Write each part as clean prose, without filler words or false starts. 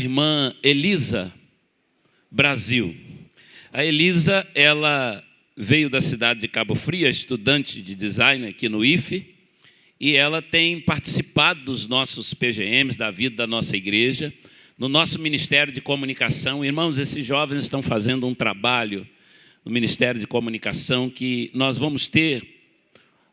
Irmã Elisa Brasil. A Elisa, ela veio da cidade de Cabo Frio, é estudante de design aqui no IFE, e ela tem participado dos nossos PGMs, da vida da nossa igreja, no nosso Ministério de Comunicação. Irmãos, esses jovens estão fazendo um trabalho no Ministério de Comunicação que nós vamos ter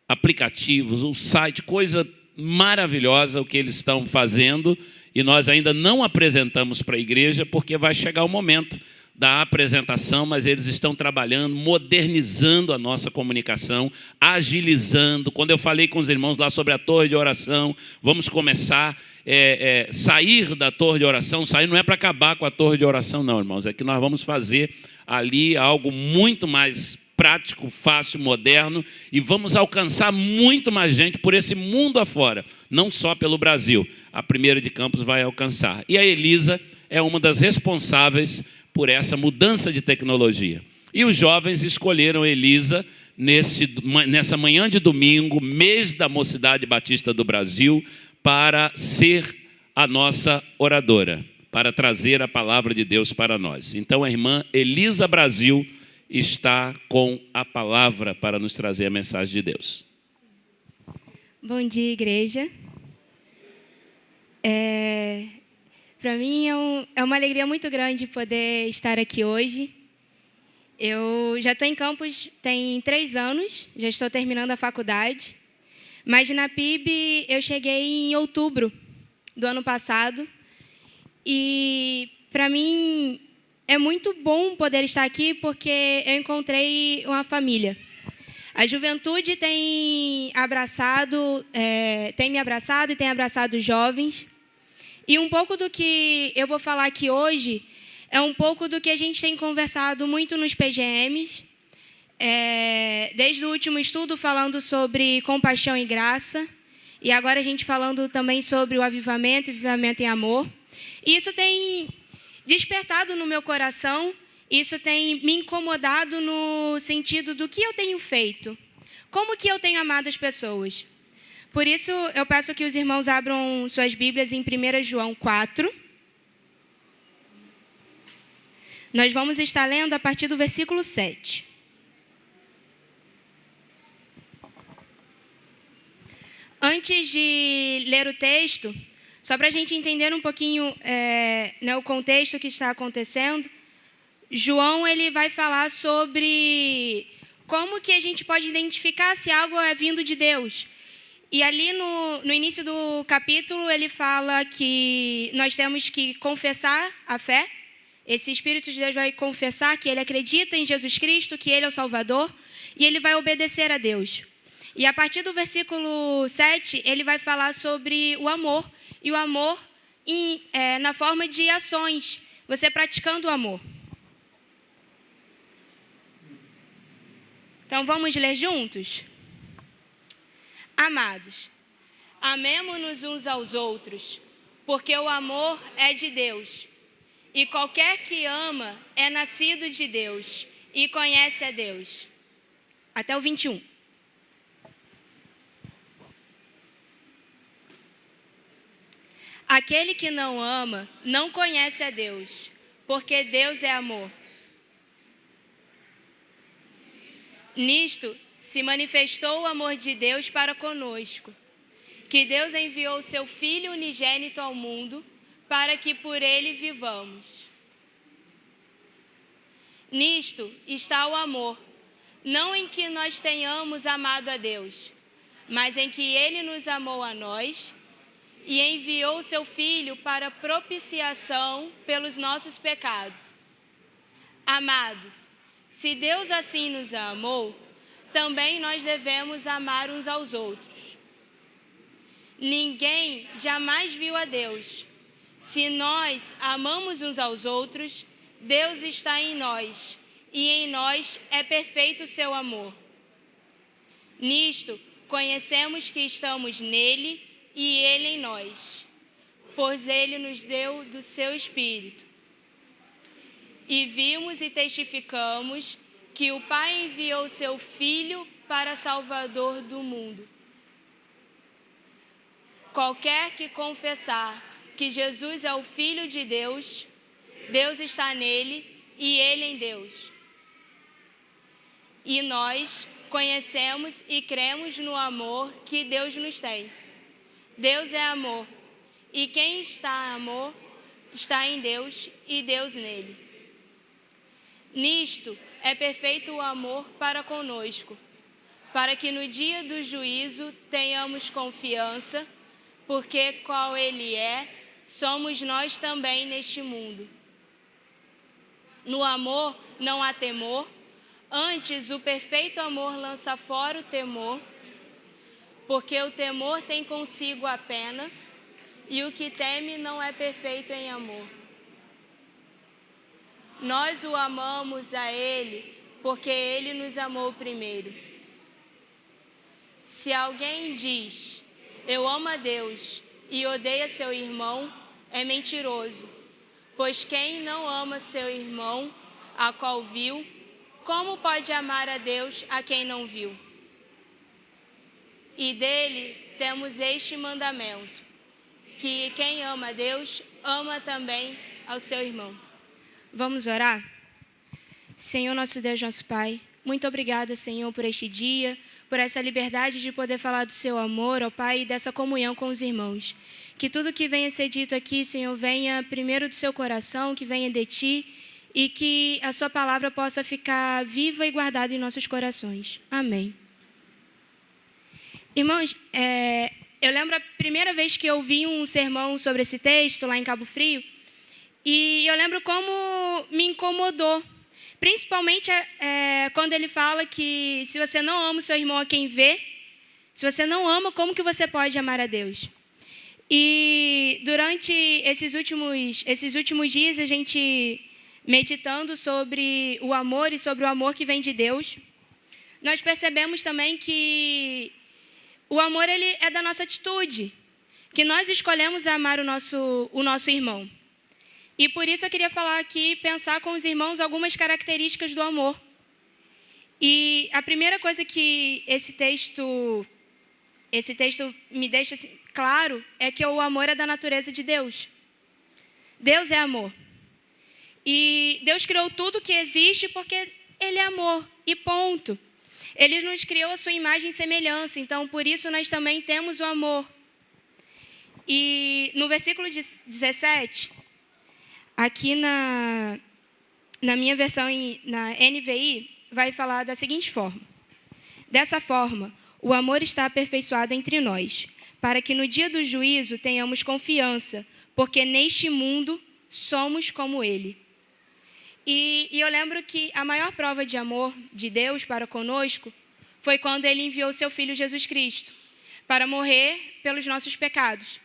aplicativos, um site, coisa maravilhosa o que eles estão fazendo, e nós ainda não apresentamos para a igreja, porque vai chegar o momento da apresentação, mas eles estão trabalhando, modernizando a nossa comunicação, agilizando. Quando eu falei com os irmãos lá sobre a torre de oração, vamos começar a sair da torre de oração. Sair não é para acabar com a torre de oração, não, irmãos. É que nós vamos fazer ali algo muito mais prático, fácil, moderno, e vamos alcançar muito mais gente por esse mundo afora, não só pelo Brasil. A Primeira de Campos vai alcançar. E a Elisa é uma das responsáveis por essa mudança de tecnologia. E os jovens escolheram Elisa nessa manhã de domingo, mês da Mocidade Batista do Brasil, para ser a nossa oradora, para trazer a palavra de Deus para nós. Então a irmã Elisa Brasil está com a palavra para nos trazer a mensagem de Deus. Bom dia, igreja. Para mim é uma alegria muito grande poder estar aqui hoje. Eu já estou em Campos tem 3 anos, já estou terminando a faculdade, mas na PIB eu cheguei em outubro do ano passado, e para mim é muito bom poder estar aqui porque eu encontrei uma família. A juventude tem me abraçado e tem abraçado os jovens. E um pouco do que eu vou falar aqui hoje é um pouco do que a gente tem conversado muito nos PGMs, desde o último estudo falando sobre compaixão e graça, e agora a gente falando também sobre o avivamento em amor. E isso tem despertado no meu coração, isso tem me incomodado no sentido do que eu tenho feito, como que eu tenho amado as pessoas. Por isso, eu peço que os irmãos abram suas Bíblias em 1 João 4. Nós vamos estar lendo a partir do versículo 7. Antes de ler o texto, só para a gente entender um pouquinho o contexto que está acontecendo, João ele vai falar sobre como que a gente pode identificar se algo é vindo de Deus. E ali no início do capítulo ele fala que nós temos que confessar a fé. Esse Espírito de Deus vai confessar que ele acredita em Jesus Cristo, que ele é o Salvador, e ele vai obedecer a Deus. E a partir do versículo 7, ele vai falar sobre o amor. E o amor na forma de ações, você praticando o amor. Então vamos ler juntos? Amados, amemo-nos uns aos outros, porque o amor é de Deus. E qualquer que ama é nascido de Deus e conhece a Deus. Até o 21. Aquele que não ama não conhece a Deus, porque Deus é amor. Nisto se manifestou o amor de Deus para conosco, que Deus enviou o seu Filho unigênito ao mundo para que por ele vivamos. Nisto está o amor, não em que nós tenhamos amado a Deus, mas em que ele nos amou a nós e enviou o seu Filho para propiciação pelos nossos pecados. Amados, se Deus assim nos amou, também nós devemos amar uns aos outros. Ninguém jamais viu a Deus. Se nós amamos uns aos outros, Deus está em nós, e em nós é perfeito o seu amor. Nisto, conhecemos que estamos nele e ele em nós, pois ele nos deu do seu Espírito. E vimos e testificamos que o Pai enviou seu Filho para Salvador do mundo. Qualquer que confessar que Jesus é o Filho de Deus, Deus está nele e ele em Deus. E nós conhecemos e cremos no amor que Deus nos tem. Deus é amor, e quem está em amor está em Deus e Deus nele. Nisto é perfeito o amor para conosco, para que no dia do juízo tenhamos confiança, porque qual ele é, somos nós também neste mundo. No amor não há temor, antes o perfeito amor lança fora o temor, porque o temor tem consigo a pena, e o que teme não é perfeito em amor. Nós o amamos a ele, porque ele nos amou primeiro. Se alguém diz, eu amo a Deus, e odeia seu irmão, é mentiroso. Pois quem não ama seu irmão, a qual viu, como pode amar a Deus a quem não viu? E dele temos este mandamento, que quem ama a Deus, ama também ao seu irmão. Vamos orar? Senhor, nosso Deus, nosso Pai, muito obrigada, Senhor, por este dia, por essa liberdade de poder falar do seu amor, ó Pai, e dessa comunhão com os irmãos. Que tudo que venha ser dito aqui, Senhor, venha primeiro do seu coração, que venha de Ti, e que a sua palavra possa ficar viva e guardada em nossos corações. Amém. Irmãos, eu lembro a primeira vez que eu ouvi um sermão sobre esse texto lá em Cabo Frio, e eu lembro como me incomodou, principalmente quando ele fala que se você não ama o seu irmão a quem vê, se você não ama, como que você pode amar a Deus? E durante esses últimos dias, a gente meditando sobre o amor e sobre o amor que vem de Deus, nós percebemos também que o amor ele é da nossa atitude, que nós escolhemos amar o nosso irmão. E por isso eu queria falar aqui, pensar com os irmãos algumas características do amor. E a primeira coisa que esse texto me deixa assim, claro é que o amor é da natureza de Deus. Deus é amor. E Deus criou tudo que existe porque Ele é amor, e ponto. Ele nos criou a sua imagem e semelhança, então por isso nós também temos o amor. E no versículo 17, aqui na minha versão, na NVI, vai falar da seguinte forma. Dessa forma, o amor está aperfeiçoado entre nós, para que no dia do juízo tenhamos confiança, porque neste mundo somos como Ele. E eu lembro que a maior prova de amor de Deus para conosco foi quando Ele enviou seu Filho Jesus Cristo para morrer pelos nossos pecados.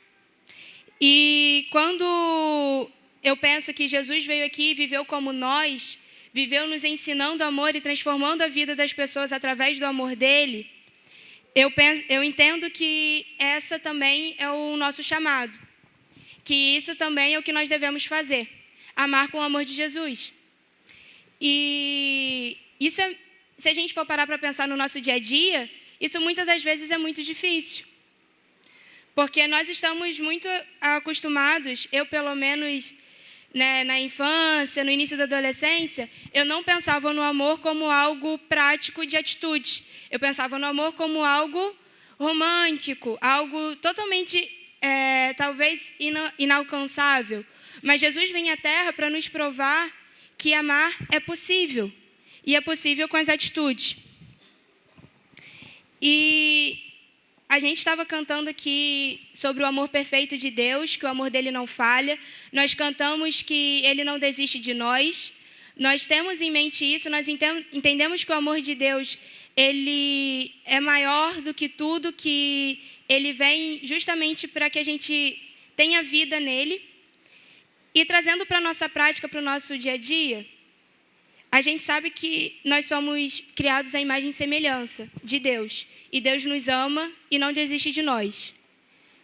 E quando eu penso que Jesus veio aqui e viveu como nós, viveu nos ensinando amor e transformando a vida das pessoas através do amor dele, eu entendo que essa também é o nosso chamado, que isso também é o que nós devemos fazer, amar com o amor de Jesus. E isso, se a gente for parar para pensar no nosso dia a dia, isso muitas das vezes é muito difícil. Porque nós estamos muito acostumados, eu pelo menos, né, na infância, no início da adolescência, eu não pensava no amor como algo prático de atitude. Eu pensava no amor como algo romântico, algo totalmente, talvez, inalcançável. Mas Jesus vem à Terra para nos provar que amar é possível. E é possível com as atitudes. E a gente estava cantando aqui sobre o amor perfeito de Deus, que o amor dele não falha. Nós cantamos que ele não desiste de nós. Nós temos em mente isso, nós entendemos que o amor de Deus, ele é maior do que tudo, que ele vem justamente para que a gente tenha vida nele. E trazendo para a nossa prática, para o nosso dia a dia, a gente sabe que nós somos criados à imagem e semelhança de Deus. E Deus nos ama e não desiste de nós.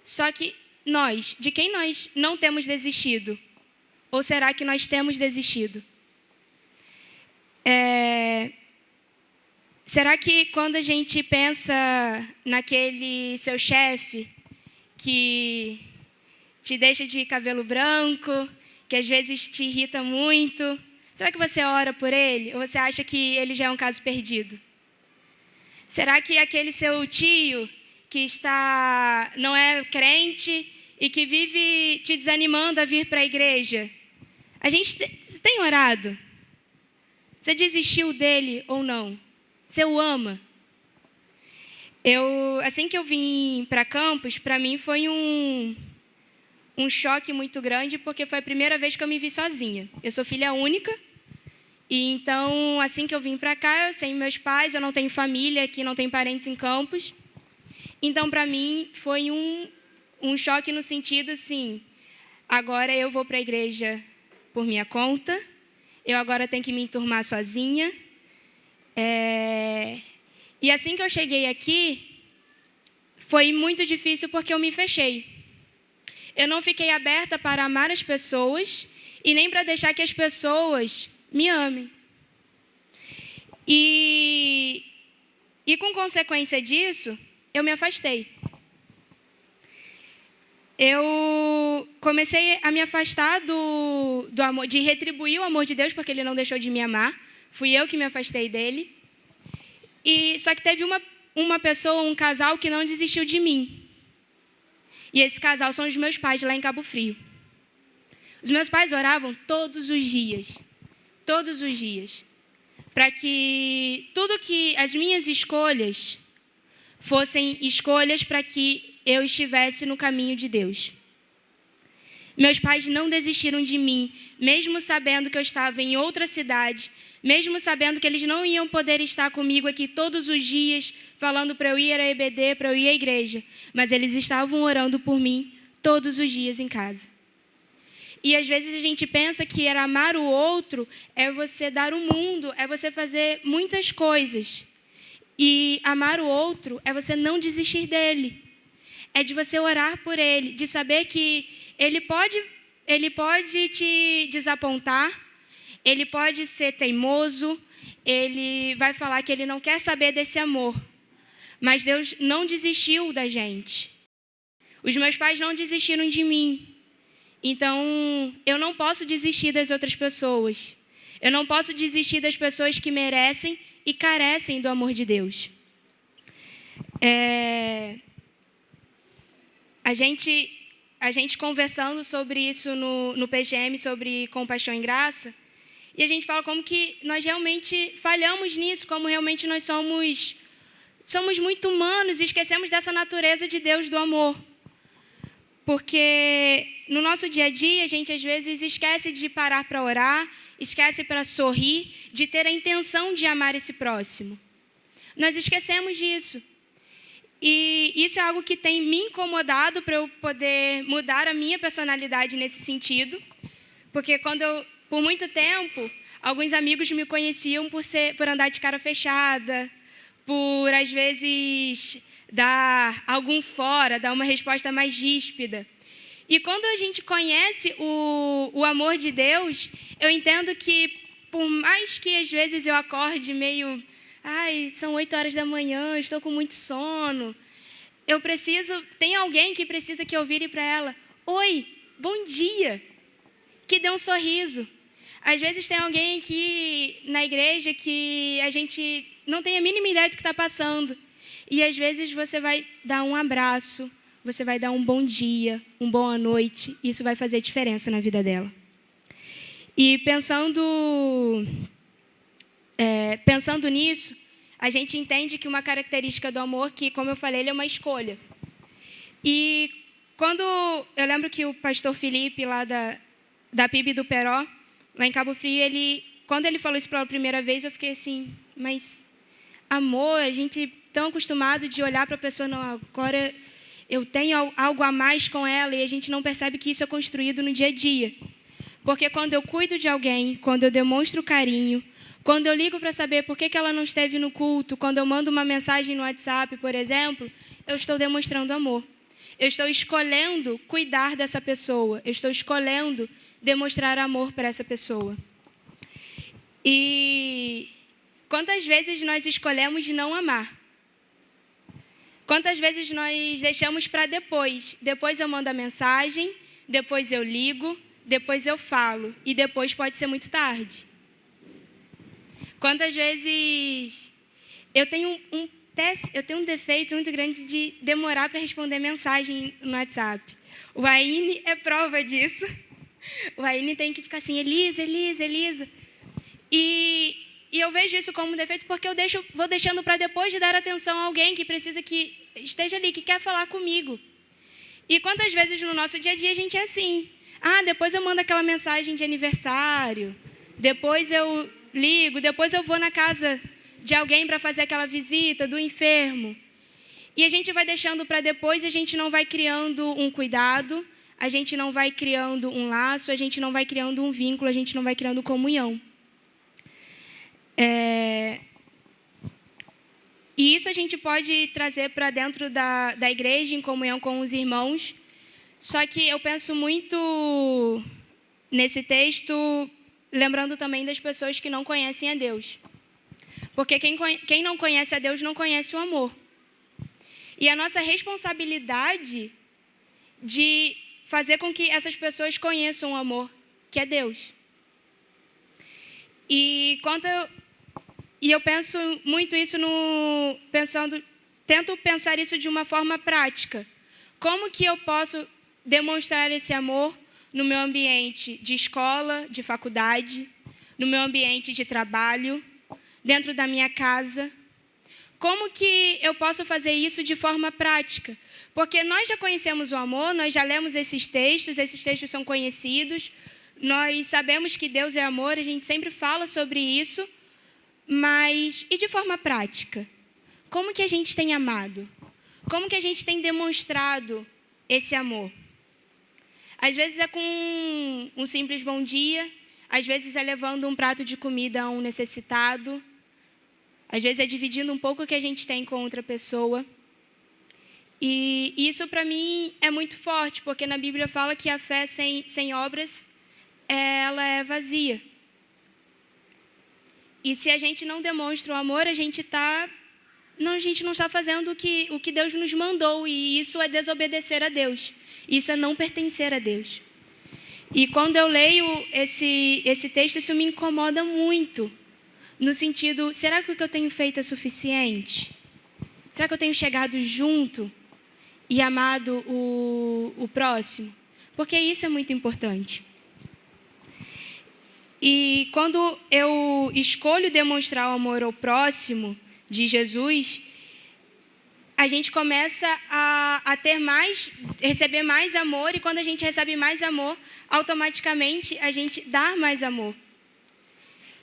Só que nós, de quem nós não temos desistido? Ou será que nós temos desistido? Será que quando a gente pensa naquele seu chefe que te deixa de cabelo branco, que às vezes te irrita muito. Será que você ora por ele? Ou você acha que ele já é um caso perdido? Será que aquele seu tio que não é crente e que vive te desanimando a vir para a igreja? Você tem orado? Você desistiu dele ou não? Você o ama? Assim que eu vim para Campos, para mim foi um choque muito grande, porque foi a primeira vez que eu me vi sozinha. Eu sou filha única, e então, assim que eu vim para cá, sem meus pais, eu não tenho família aqui, não tenho parentes em Campos. Então, para mim, foi um choque no sentido, assim, agora eu vou para a igreja por minha conta, eu agora tenho que me enturmar sozinha. E assim que eu cheguei aqui, foi muito difícil porque eu me fechei. Eu não fiquei aberta para amar as pessoas e nem para deixar que as pessoas me amem. E com consequência disso, eu me afastei. Eu comecei a me afastar do amor, de retribuir o amor de Deus, porque Ele não deixou de me amar. Fui eu que me afastei dele. Só que teve uma pessoa, um casal, que não desistiu de mim. E esse casal são os meus pais lá em Cabo Frio. Os meus pais oravam todos os dias, para que tudo que as minhas escolhas fossem escolhas para que eu estivesse no caminho de Deus. Meus pais não desistiram de mim, mesmo sabendo que eu estava em outra cidade, mesmo sabendo que eles não iam poder estar comigo aqui todos os dias, falando para eu ir à EBD, para eu ir à igreja. Mas eles estavam orando por mim todos os dias em casa. E às vezes a gente pensa que amar o outro é você dar o mundo, é você fazer muitas coisas. E amar o outro é você não desistir dele. É de você orar por ele, de saber que ele pode te desapontar, ele pode ser teimoso, ele vai falar que ele não quer saber desse amor. Mas Deus não desistiu da gente. Os meus pais não desistiram de mim. Então, eu não posso desistir das outras pessoas. Eu não posso desistir das pessoas que merecem e carecem do amor de Deus. A gente conversando sobre isso no PGM, sobre compaixão e graça, e a gente fala como que nós realmente falhamos nisso, como realmente nós somos muito humanos e esquecemos dessa natureza de Deus do amor. Porque no nosso dia a dia, a gente às vezes esquece de parar para orar, esquece para sorrir, de ter a intenção de amar esse próximo. Nós esquecemos disso. E isso é algo que tem me incomodado para eu poder mudar a minha personalidade nesse sentido. Porque por muito tempo, alguns amigos me conheciam por andar de cara fechada, por às vezes dar algum fora, dar uma resposta mais ríspida. E quando a gente conhece o amor de Deus, eu entendo que por mais que às vezes eu acorde meio... são 8 horas da manhã, estou com muito sono. Tem alguém que precisa que eu vire para ela. Oi, bom dia. Que dê um sorriso. Às vezes tem alguém aqui na igreja que a gente não tem a mínima ideia do que está passando. E às vezes você vai dar um abraço, você vai dar um bom dia, uma boa noite. Isso vai fazer diferença na vida dela. E pensando nisso, a gente entende que uma característica do amor, que, como eu falei, ele é uma escolha. E quando eu lembro que o pastor Felipe, lá da PIB do Peró, lá em Cabo Frio, quando ele falou isso pela primeira vez, eu fiquei assim, mas amor, a gente tão acostumado de olhar para a pessoa, não, agora eu tenho algo a mais com ela, e a gente não percebe que isso é construído no dia a dia. Porque quando eu cuido de alguém, quando eu demonstro carinho, quando eu ligo para saber por que ela não esteve no culto, quando eu mando uma mensagem no WhatsApp, por exemplo, eu estou demonstrando amor. Eu estou escolhendo cuidar dessa pessoa. Eu estou escolhendo demonstrar amor para essa pessoa. E quantas vezes nós escolhemos não amar? Quantas vezes nós deixamos para depois? Depois eu mando a mensagem, depois eu ligo, depois eu falo, e depois pode ser muito tarde. Quantas vezes eu tenho um defeito muito grande de demorar para responder mensagem no WhatsApp. O Aine é prova disso. O Aine tem que ficar assim, Elisa. E eu vejo isso como um defeito porque vou deixando para depois de dar atenção a alguém que precisa que esteja ali, que quer falar comigo. E quantas vezes no nosso dia a dia a gente é assim. Depois eu mando aquela mensagem de aniversário, depois eu ligo, depois eu vou na casa de alguém para fazer aquela visita do enfermo. E a gente vai deixando para depois, a gente não vai criando um cuidado, a gente não vai criando um laço, a gente não vai criando um vínculo, a gente não vai criando comunhão. E isso a gente pode trazer para dentro da igreja, em comunhão com os irmãos. Só que eu penso muito nesse texto, lembrando também das pessoas que não conhecem a Deus. Porque quem não conhece a Deus não conhece o amor. E a nossa responsabilidade de fazer com que essas pessoas conheçam o amor, que é Deus. E eu penso muito isso tento pensar isso de uma forma prática. Como que eu posso demonstrar esse amor no meu ambiente de escola, de faculdade, no meu ambiente de trabalho, dentro da minha casa? Como que eu posso fazer isso de forma prática? Porque nós já conhecemos o amor, nós já lemos esses textos são conhecidos, nós sabemos que Deus é amor, a gente sempre fala sobre isso, mas e de forma prática? Como que a gente tem amado? Como que a gente tem demonstrado esse amor? Às vezes é com um simples bom dia, às vezes é levando um prato de comida a um necessitado, às vezes é dividindo um pouco o que a gente tem com outra pessoa. E isso, para mim, é muito forte, porque na Bíblia fala que a fé sem obras, ela é vazia. E se a gente não demonstra o amor, a gente não está fazendo o que Deus nos mandou, e isso é desobedecer a Deus. Isso é não pertencer a Deus. E quando eu leio esse texto, isso me incomoda muito. No sentido, será que o que eu tenho feito é suficiente? Será que eu tenho chegado junto e amado o próximo? Porque isso é muito importante. E quando eu escolho demonstrar o amor ao próximo de Jesus, a gente começa a receber mais amor, e quando a gente recebe mais amor, automaticamente a gente dá mais amor.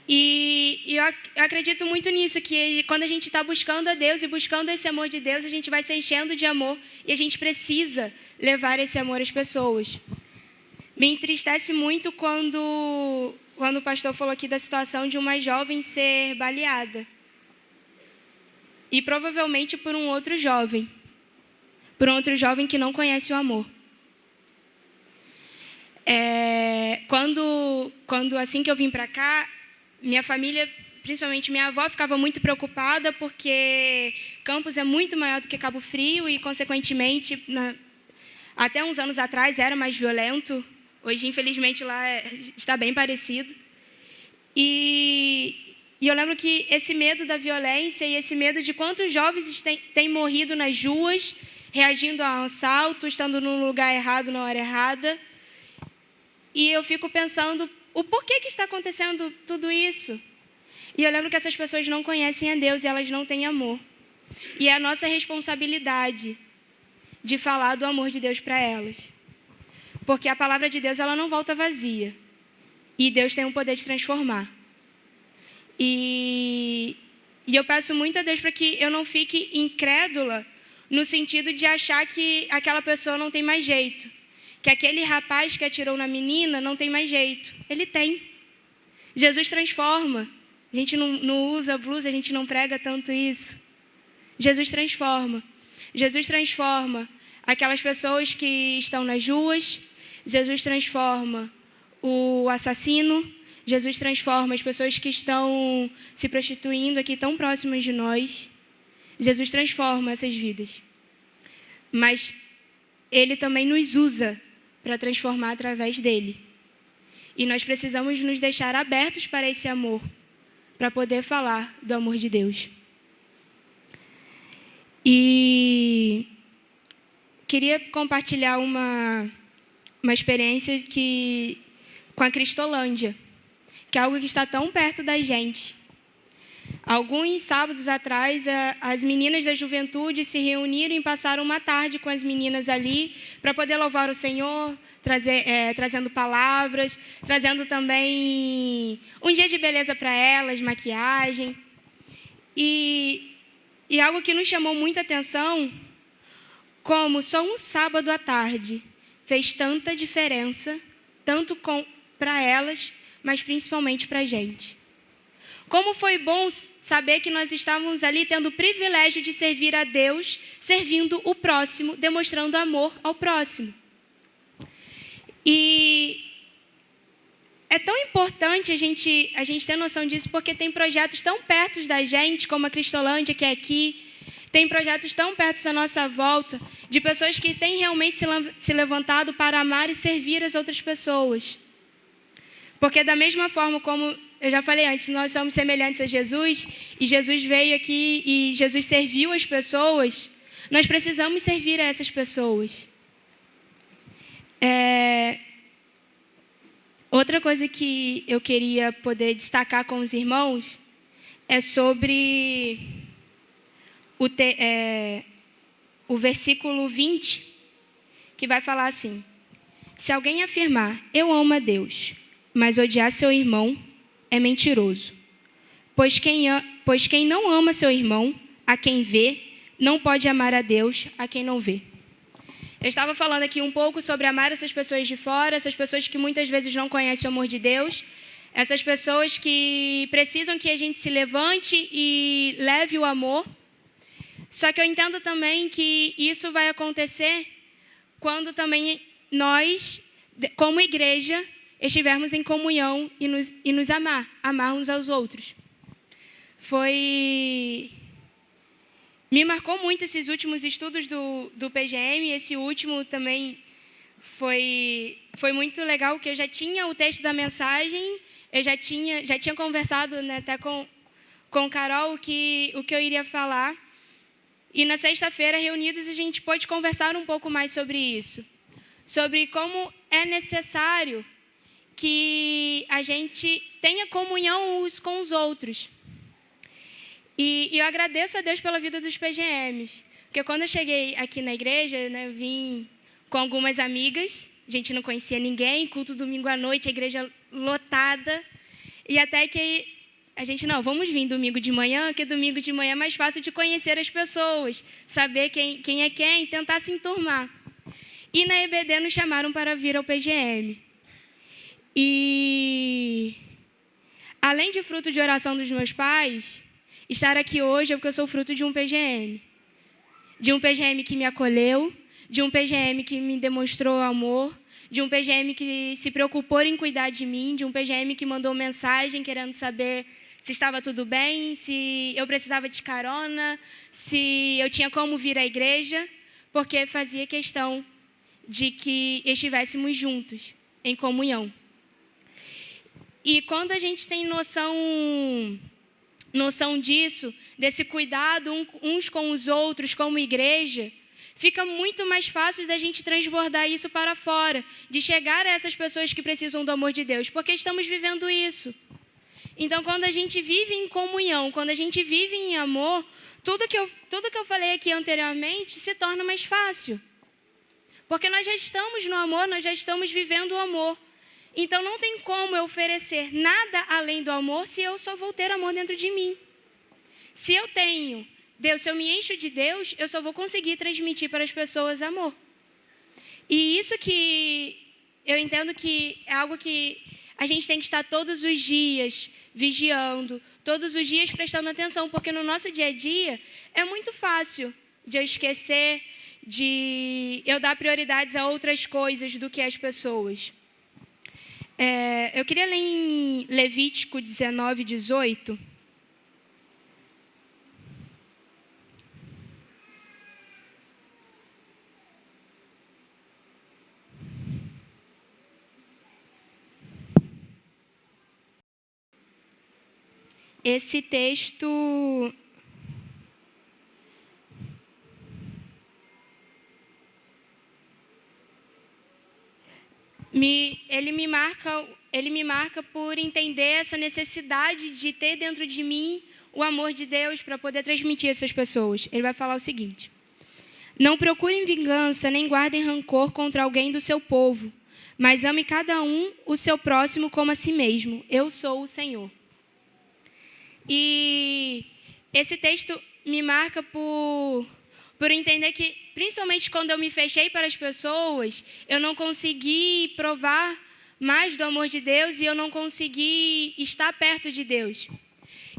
E eu acredito muito nisso, que quando a gente está buscando a Deus e buscando esse amor de Deus, a gente vai se enchendo de amor e a gente precisa levar esse amor às pessoas. Me entristece muito quando o pastor falou aqui da situação de uma jovem ser baleada. E provavelmente por um outro jovem que não conhece o amor. Quando assim que eu vim para cá, minha família, principalmente minha avó, ficava muito preocupada porque Campos é muito maior do que Cabo Frio e, consequentemente, até uns anos atrás era mais violento. Hoje, infelizmente, lá está bem parecido. E eu lembro que esse medo da violência e esse medo de quantos jovens têm morrido nas ruas, reagindo a um assalto, estando no lugar errado, na hora errada. E eu fico pensando, o porquê que está acontecendo tudo isso? E eu lembro que essas pessoas não conhecem a Deus e elas não têm amor. E é a nossa responsabilidade de falar do amor de Deus para elas. Porque a palavra de Deus, ela não volta vazia. E Deus tem o poder de transformar. E eu peço muito a Deus para que eu não fique incrédula no sentido de achar que aquela pessoa não tem mais jeito. Que aquele rapaz que atirou na menina não tem mais jeito. Ele tem. Jesus transforma. A gente não usa blusa, a gente não prega tanto isso. Jesus transforma. Jesus transforma aquelas pessoas que estão nas ruas. Jesus transforma o assassino. Jesus transforma as pessoas que estão se prostituindo aqui tão próximas de nós. Jesus transforma essas vidas. Mas Ele também nos usa para transformar através dele. E nós precisamos nos deixar abertos para esse amor, para poder falar do amor de Deus. E queria compartilhar uma experiência com a Cristolândia, que é algo que está tão perto da gente. Alguns sábados atrás, as meninas da juventude se reuniram e passaram uma tarde com as meninas ali para poder louvar o Senhor, trazendo palavras, trazendo também um dia de beleza para elas, maquiagem. E algo que nos chamou muita atenção, como só um sábado à tarde fez tanta diferença, tanto para elas, mas principalmente para a gente. Como foi bom saber que nós estávamos ali tendo o privilégio de servir a Deus, servindo o próximo, demonstrando amor ao próximo. E é tão importante a gente ter noção disso, porque tem projetos tão perto da gente, como a Cristolândia, que é aqui, tem projetos tão perto da nossa volta, de pessoas que têm realmente se levantado para amar e servir as outras pessoas. Porque da mesma forma como eu já falei antes, nós somos semelhantes a Jesus, e Jesus veio aqui e Jesus serviu as pessoas, nós precisamos servir a essas pessoas. Outra coisa que eu queria poder destacar com os irmãos é sobre o versículo 20, que vai falar assim: se alguém afirmar, eu amo a Deus, mas odiar seu irmão, é mentiroso. Pois quem não ama seu irmão, a quem vê, não pode amar a Deus, a quem não vê. Eu estava falando aqui um pouco sobre amar essas pessoas de fora, essas pessoas que muitas vezes não conhecem o amor de Deus, essas pessoas que precisam que a gente se levante e leve o amor. Só que eu entendo também que isso vai acontecer quando também nós, como igreja, estivermos em comunhão e nos amar uns aos outros. Me marcou muito esses últimos estudos do PGM, esse último também foi muito legal, porque eu já tinha o texto da mensagem, eu já tinha conversado, né, até com Carol o que eu iria falar, e na sexta-feira, reunidos, a gente pôde conversar um pouco mais sobre isso, sobre como é necessário que a gente tenha comunhão uns com os outros. E eu agradeço a Deus pela vida dos PGMs, porque quando eu cheguei aqui na igreja, né, eu vim com algumas amigas, a gente não conhecia ninguém, culto domingo à noite, a igreja lotada, e até que a gente, não, vamos vir domingo de manhã, porque domingo de manhã é mais fácil de conhecer as pessoas, saber quem é quem, tentar se enturmar. E na EBD nos chamaram para vir ao PGM. E, além de fruto de oração dos meus pais, estar aqui hoje é porque eu sou fruto de um PGM. De um PGM que me acolheu, de um PGM que me demonstrou amor, de um PGM que se preocupou em cuidar de mim, de um PGM que mandou mensagem querendo saber se estava tudo bem, se eu precisava de carona, se eu tinha como vir à igreja, porque fazia questão de que estivéssemos juntos, em comunhão. E quando a gente tem noção disso, desse cuidado uns com os outros como igreja, fica muito mais fácil da gente transbordar isso para fora, de chegar a essas pessoas que precisam do amor de Deus, porque estamos vivendo isso. Então, quando a gente vive em comunhão, quando a gente vive em amor, tudo que eu falei aqui anteriormente se torna mais fácil. Porque nós já estamos no amor, nós já estamos vivendo o amor. Então, não tem como eu oferecer nada além do amor se eu só vou ter amor dentro de mim. Se eu tenho Deus, se eu me encho de Deus, eu só vou conseguir transmitir para as pessoas amor. E isso que eu entendo que é algo que a gente tem que estar todos os dias vigiando, todos os dias prestando atenção, porque no nosso dia a dia é muito fácil de eu esquecer, de eu dar prioridades a outras coisas do que as pessoas. Eu queria ler em Levítico 19, 18. esse texto ele me marca por entender essa necessidade de ter dentro de mim o amor de Deus para poder transmitir a essas pessoas. Ele vai falar o seguinte: não procurem vingança, nem guardem rancor contra alguém do seu povo, mas ame cada um o seu próximo como a si mesmo. Eu sou o Senhor. E esse texto me marca por entender que, principalmente quando eu me fechei para as pessoas, eu não consegui provar mais do amor de Deus e eu não consegui estar perto de Deus.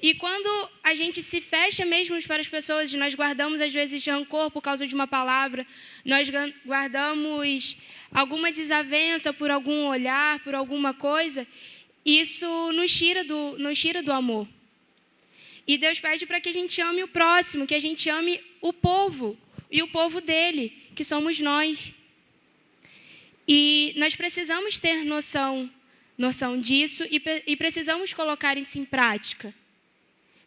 E quando a gente se fecha mesmo para as pessoas, nós guardamos às vezes rancor por causa de uma palavra, nós guardamos alguma desavença por algum olhar, por alguma coisa, isso nos tira do amor. E Deus pede para que a gente ame o próximo, que a gente ame o povo, e o povo dele, que somos nós. E nós precisamos ter noção disso e precisamos colocar isso em prática.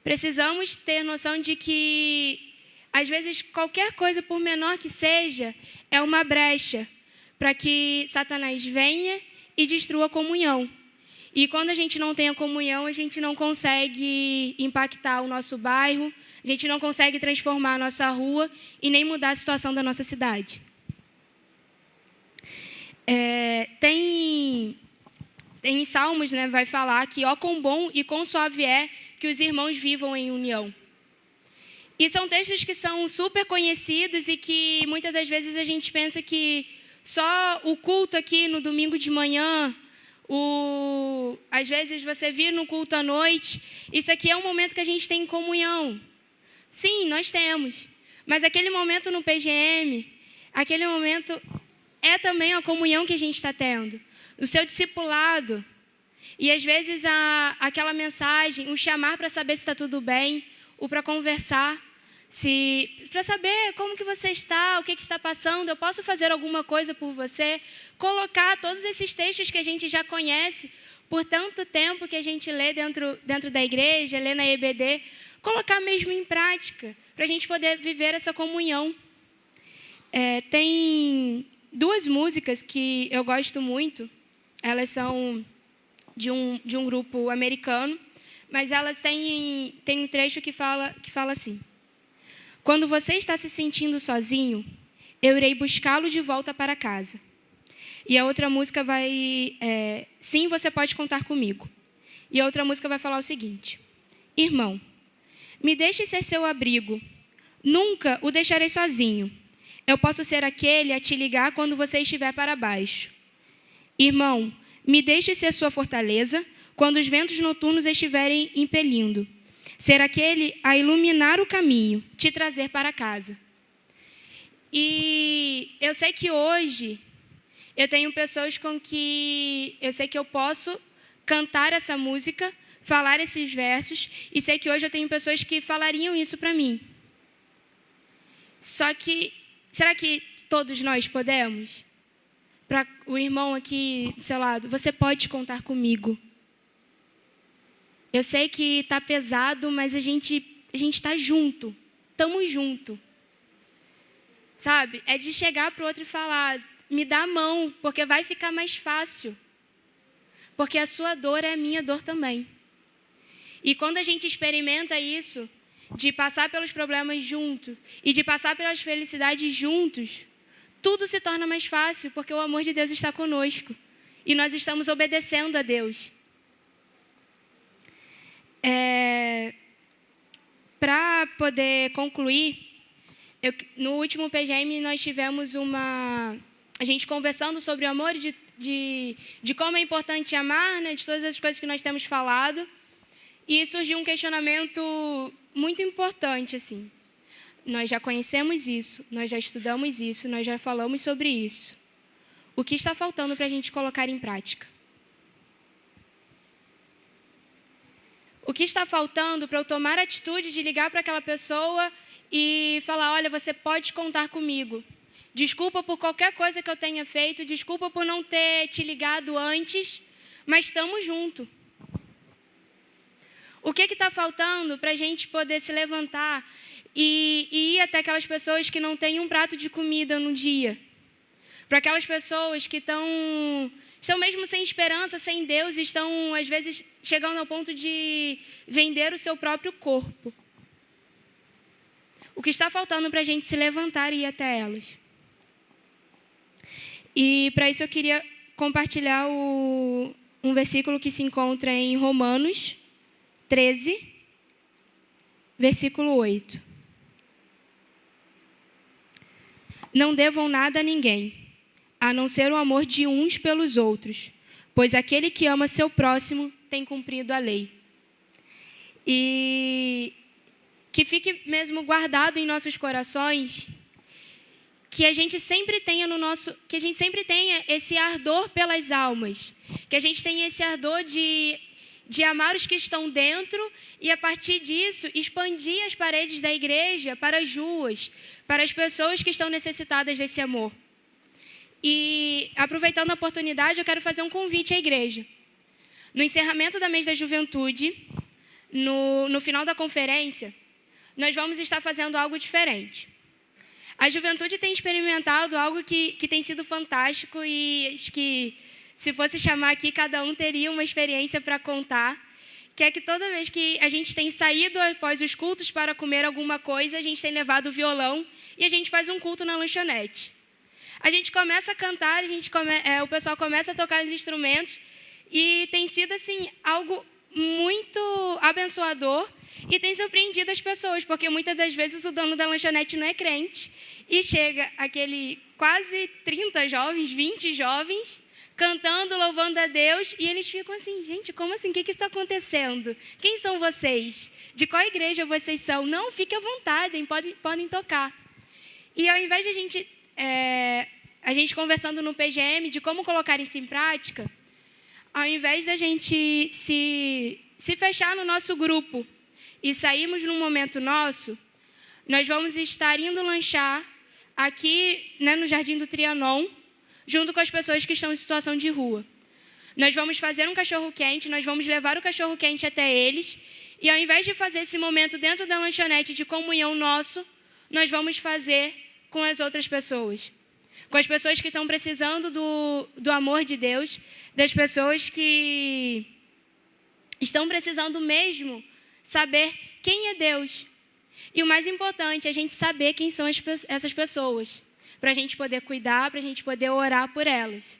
Precisamos ter noção de que, às vezes, qualquer coisa, por menor que seja, é uma brecha para que Satanás venha e destrua a comunhão. E quando a gente não tem a comunhão, a gente não consegue impactar o nosso bairro, a gente não consegue transformar a nossa rua e nem mudar a situação da nossa cidade. Tem em Salmos, né, vai falar que ó quão bom e quão suave é que os irmãos vivam em união. E são textos que são super conhecidos e que muitas das vezes a gente pensa que só o culto aqui no domingo de manhã, às vezes você vir no culto à noite, isso aqui é um momento que a gente tem em comunhão. Sim, nós temos. Mas aquele momento no PGM, aquele momento é também a comunhão que a gente está tendo. O seu discipulado. E às vezes aquela mensagem, um chamar para saber se está tudo bem, ou para conversar, para saber como que você está, o que está passando, eu posso fazer alguma coisa por você, colocar todos esses textos que a gente já conhece, por tanto tempo que a gente lê dentro da igreja, lê na EBD, colocar mesmo em prática, para a gente poder viver essa comunhão. Tem duas músicas que eu gosto muito, elas são de um grupo americano, mas elas têm um trecho que fala assim: quando você está se sentindo sozinho, eu irei buscá-lo de volta para casa. E a outra música vai... sim, você pode contar comigo. E a outra música vai falar o seguinte: irmão, me deixe ser seu abrigo. Nunca o deixarei sozinho. Eu posso ser aquele a te ligar quando você estiver para baixo. Irmão, me deixe ser sua fortaleza quando os ventos noturnos estiverem impelindo. Ser aquele a iluminar o caminho, te trazer para casa. E eu sei que hoje eu tenho pessoas com que eu sei que eu posso cantar essa música, falar esses versos, e sei que hoje eu tenho pessoas que falariam isso para mim. Só que, será que todos nós podemos? Para o irmão aqui do seu lado, você pode contar comigo. Eu sei que está pesado, mas a gente está junto. Estamos juntos. Sabe? É de chegar para o outro e falar, me dá a mão, porque vai ficar mais fácil. Porque a sua dor é a minha dor também. E quando a gente experimenta isso, de passar pelos problemas juntos e de passar pelas felicidades juntos, tudo se torna mais fácil, porque o amor de Deus está conosco. E nós estamos obedecendo a Deus. Para poder concluir, no último PGM nós tivemos a gente conversando sobre o amor, de como é importante amar, né, de todas as coisas que nós temos falado. E surgiu um questionamento muito importante, assim. Nós já conhecemos isso, nós já estudamos isso, nós já falamos sobre isso. O que está faltando para a gente colocar em prática? O que está faltando para eu tomar a atitude de ligar para aquela pessoa e falar, olha, você pode contar comigo. Desculpa por qualquer coisa que eu tenha feito, desculpa por não ter te ligado antes, mas estamos juntos. O que está faltando para a gente poder se levantar e ir até aquelas pessoas que não têm um prato de comida no dia? Para aquelas pessoas que estão mesmo sem esperança, sem Deus, estão, às vezes, chegando ao ponto de vender o seu próprio corpo. O que está faltando para a gente se levantar e ir até elas? E, para isso, eu queria compartilhar um versículo que se encontra em Romanos 13, versículo 8. Não devam nada a ninguém, a não ser o amor de uns pelos outros, pois aquele que ama seu próximo tem cumprido a lei. E que fique mesmo guardado em nossos corações, que a gente sempre tenha esse ardor pelas almas, que a gente tenha esse ardor de amar os que estão dentro e, a partir disso, expandir as paredes da igreja para as ruas, para as pessoas que estão necessitadas desse amor. E, aproveitando a oportunidade, eu quero fazer um convite à igreja. No encerramento da mês da juventude, no final da conferência, nós vamos estar fazendo algo diferente. A juventude tem experimentado algo que tem sido fantástico e acho que, se fosse chamar aqui, cada um teria uma experiência para contar, que é que toda vez que a gente tem saído após os cultos para comer alguma coisa, a gente tem levado o violão e a gente faz um culto na lanchonete. A gente começa a cantar, o pessoal começa a tocar os instrumentos e tem sido assim, algo muito abençoador e tem surpreendido as pessoas, porque muitas das vezes o dono da lanchonete não é crente e chega aquele quase 30 jovens, 20 jovens, cantando, louvando a Deus, e eles ficam assim, gente, como assim? O que está acontecendo? Quem são vocês? De qual igreja vocês são? Não, fique à vontade, podem tocar. E ao invés de a gente conversando no PGM de como colocar isso em prática, ao invés da gente se fechar no nosso grupo e sairmos num momento nosso, nós vamos estar indo lanchar aqui, né, no Jardim do Trianon, junto com as pessoas que estão em situação de rua. Nós vamos fazer um cachorro-quente, nós vamos levar o cachorro-quente até eles, e ao invés de fazer esse momento dentro da lanchonete de comunhão nosso, nós vamos fazer com as outras pessoas. Com as pessoas que estão precisando do amor de Deus, das pessoas que estão precisando mesmo saber quem é Deus. E o mais importante é a gente saber quem são essas pessoas, para a gente poder cuidar, para a gente poder orar por elas.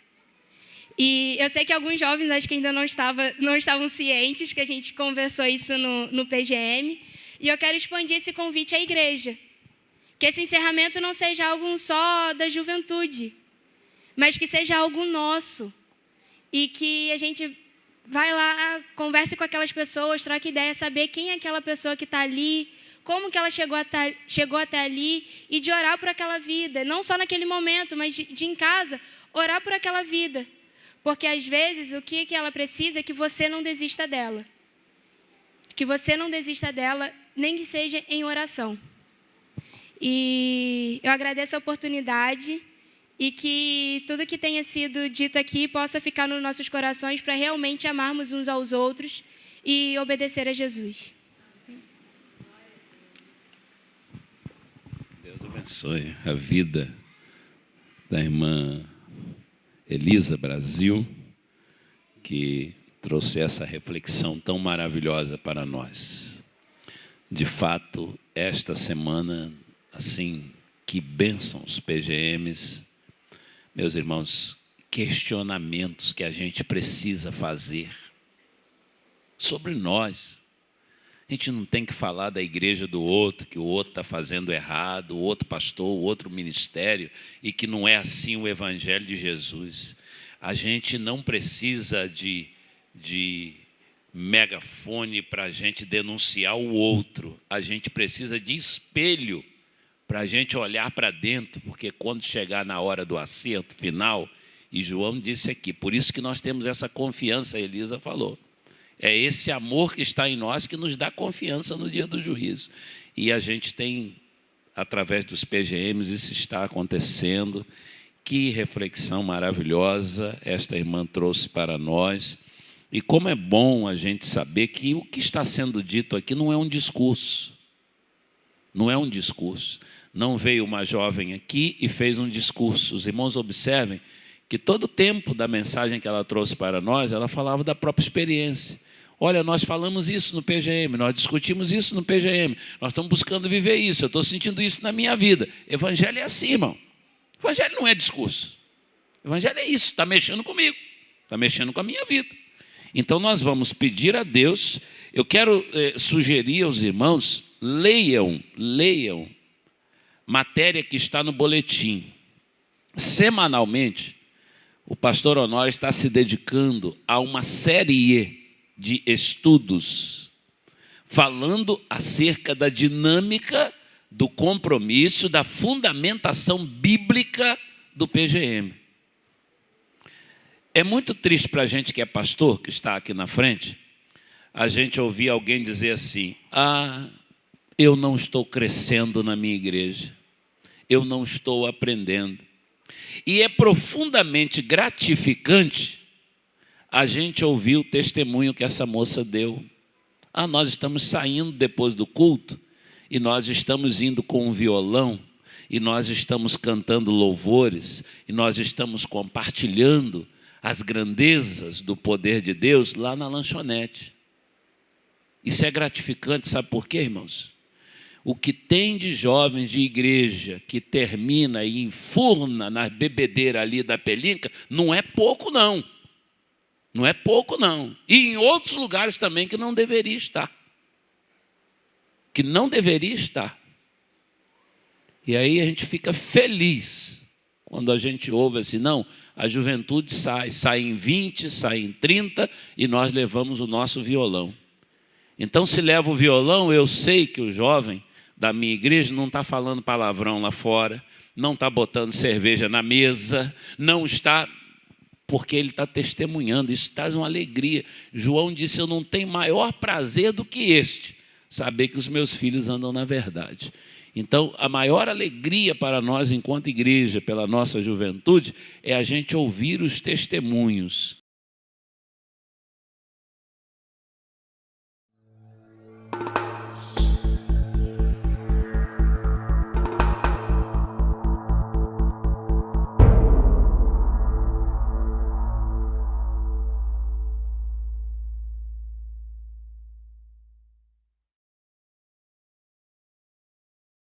E eu sei que alguns jovens acho que ainda não estavam cientes, que a gente conversou isso no PGM, e eu quero expandir esse convite à igreja. Que esse encerramento não seja algo só da juventude, mas que seja algo nosso. E que a gente vai lá, converse com aquelas pessoas, troque ideia, saber quem é aquela pessoa que está ali, como que ela chegou até ali, e de orar por aquela vida, não só naquele momento, mas de em casa, orar por aquela vida. Porque, às vezes, o que ela precisa é que você não desista dela. Que você não desista dela, nem que seja em oração. E eu agradeço a oportunidade e que tudo que tenha sido dito aqui possa ficar nos nossos corações para realmente amarmos uns aos outros e obedecer a Jesus. Deus abençoe a vida da irmã Elisa Brasil, que trouxe essa reflexão tão maravilhosa para nós. De fato, esta semana, assim, que bênção os PGMs, meus irmãos, questionamentos que a gente precisa fazer sobre nós. A gente não tem que falar da igreja do outro, que o outro está fazendo errado, o outro pastor, o outro ministério, e que não é assim o evangelho de Jesus. A gente não precisa de megafone para a gente denunciar o outro. A gente precisa de espelho para a gente olhar para dentro, porque quando chegar na hora do acerto final, e João disse aqui, por isso que nós temos essa confiança, a Elisa falou. É esse amor que está em nós que nos dá confiança no dia do juízo. E a gente tem, através dos PGMs, isso está acontecendo. Que reflexão maravilhosa esta irmã trouxe para nós. E como é bom a gente saber que o que está sendo dito aqui não é um discurso. Não é um discurso. Não veio uma jovem aqui e fez um discurso. Os irmãos observem que todo o tempo da mensagem que ela trouxe para nós, ela falava da própria experiência. Olha, nós falamos isso no PGM, nós discutimos isso no PGM, nós estamos buscando viver isso, eu estou sentindo isso na minha vida. Evangelho é assim, irmão. Evangelho não é discurso. Evangelho é isso, está mexendo comigo, está mexendo com a minha vida. Então nós vamos pedir a Deus, eu quero sugerir aos irmãos, leiam matéria que está no boletim. Semanalmente, o pastor Honório está se dedicando a uma série de estudos, falando acerca da dinâmica do compromisso, da fundamentação bíblica do PGM. É muito triste para a gente que é pastor, que está aqui na frente, a gente ouvir alguém dizer assim, eu não estou crescendo na minha igreja, eu não estou aprendendo. E é profundamente gratificante a gente ouvir o testemunho que essa moça deu. Nós estamos saindo depois do culto e nós estamos indo com um violão e nós estamos cantando louvores e nós estamos compartilhando as grandezas do poder de Deus lá na lanchonete. Isso é gratificante, sabe por quê, irmãos? O que tem de jovens de igreja que termina e enfurna na bebedeira ali da Pelinca, não é pouco não. Não é pouco não. E em outros lugares também que não deveria estar. Que não deveria estar. E aí a gente fica feliz quando a gente ouve assim, não, a juventude sai em 20, sai em 30 e nós levamos o nosso violão. Então se leva o violão, eu sei que o jovem da minha igreja não está falando palavrão lá fora, não está botando cerveja na mesa, não está, porque ele está testemunhando, isso traz uma alegria. João disse, eu não tenho maior prazer do que este, saber que os meus filhos andam na verdade. Então, a maior alegria para nós, enquanto igreja, pela nossa juventude, é a gente ouvir os testemunhos